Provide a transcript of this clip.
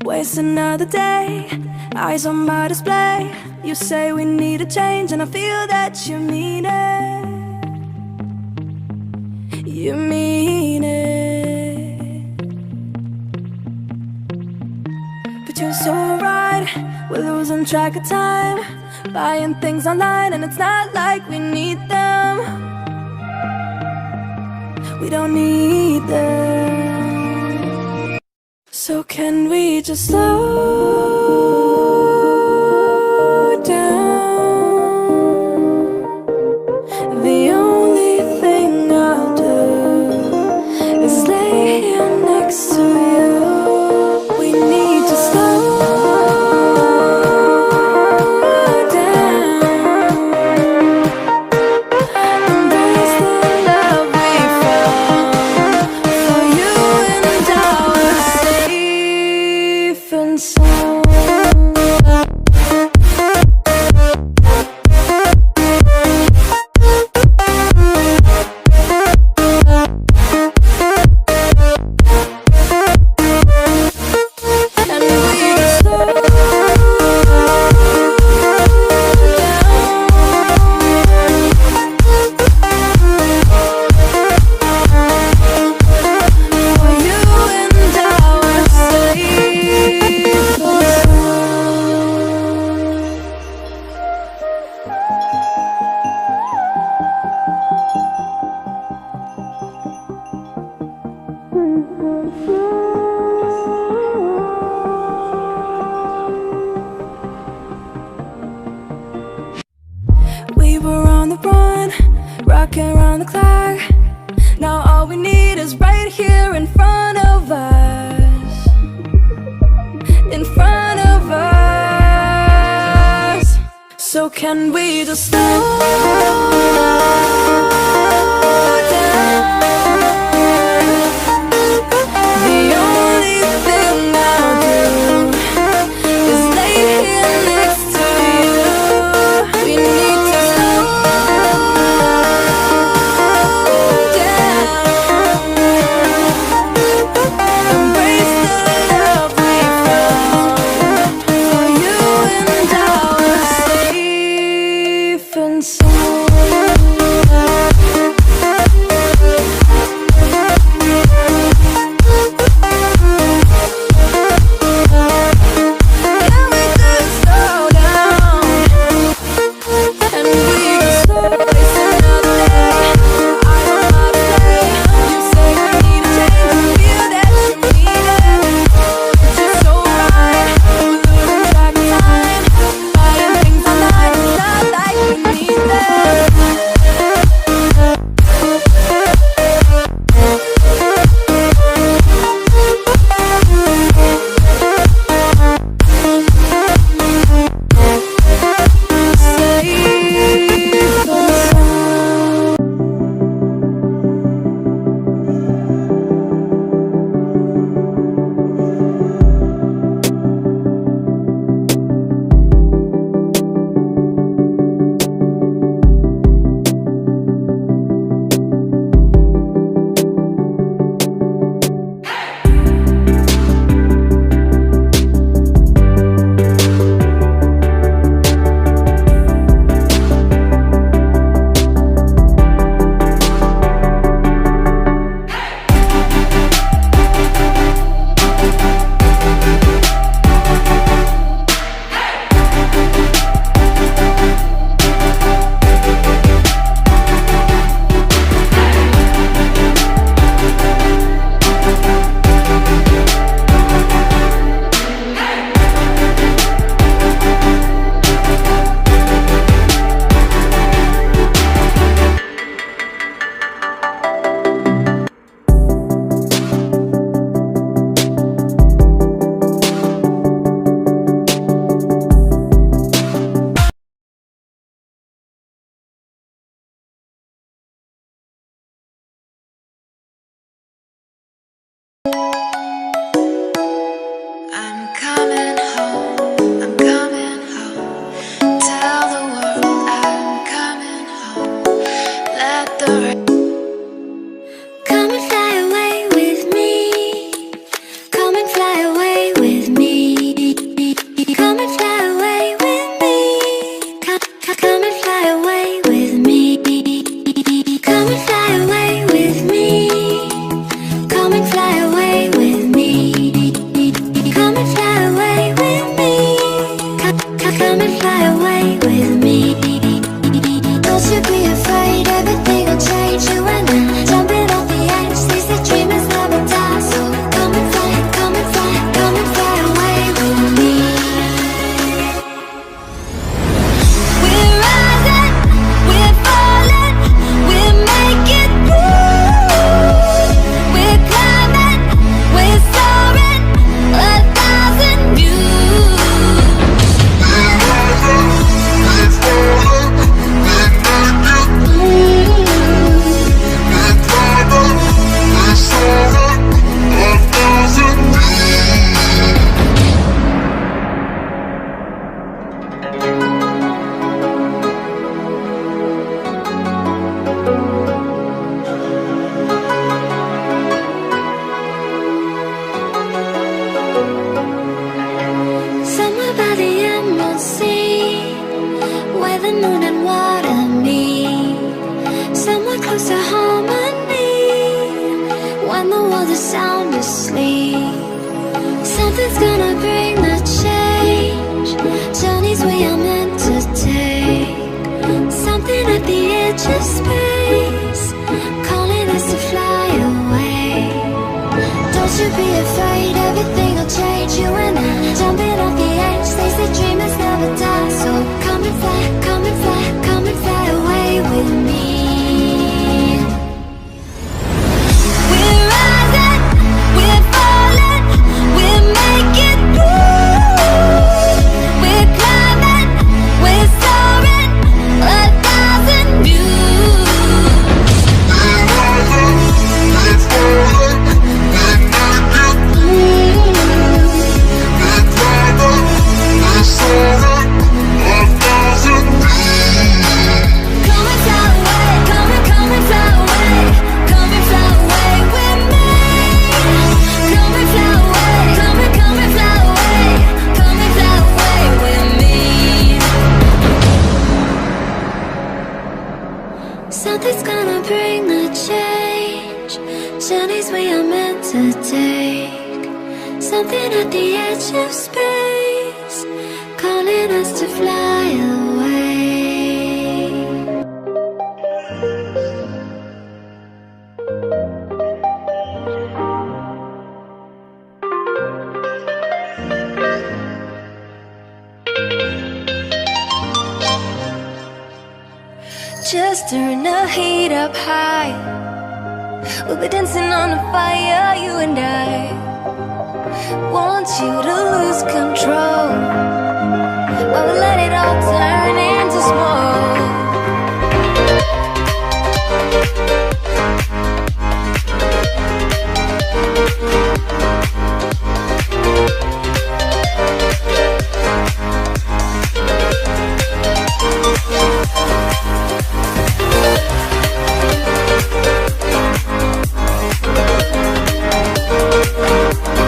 Waste another day, eyes on my display. You say we need a change, and I feel that you mean it. You mean it. But you're so right, we're losing track of time, buying things online, and it's not like we need them. We don't need them. So can we just slow down? The only thing I'll do is lay here next to you. We need to slow down. Embrace the love we found. For you and I were safe and sound. And we just slow down. For you and I were safe and we were on the run, rocking around the clock. Now all we need is right here in front of us. In front of us. So can we just slow down? The only thing I'll do is lay here next to you. We need to slow down. Embrace the love we found. For you and I were safe and sound. Something's gonna bring the change. Journeys we are meant to take. Something at the edge of space, calling us to fly away. Don't you be afraid, everything will change. You and I, jumping off the edge. They say dreamers never die. So come and fly, come and fly, come and fly away with me. We're rising, we're falling, we're making through. We're climbing, we're soaring, 1,000 views. We're rising, we're falling, we're making through. We're climbing, we're soaring, 1,000 views. Come and fly away, come and fly away, come and fly away with me. Come and fly away, come and fly away, come and fly away with me. Something's gonna bring the change. Journeys we are meant to take. Something at the edge of space, calling us to fly away. Just turn the heat up high. We'll be dancing on the fire, you and I. Want you to lose control, but we'll let it all turn into smoke.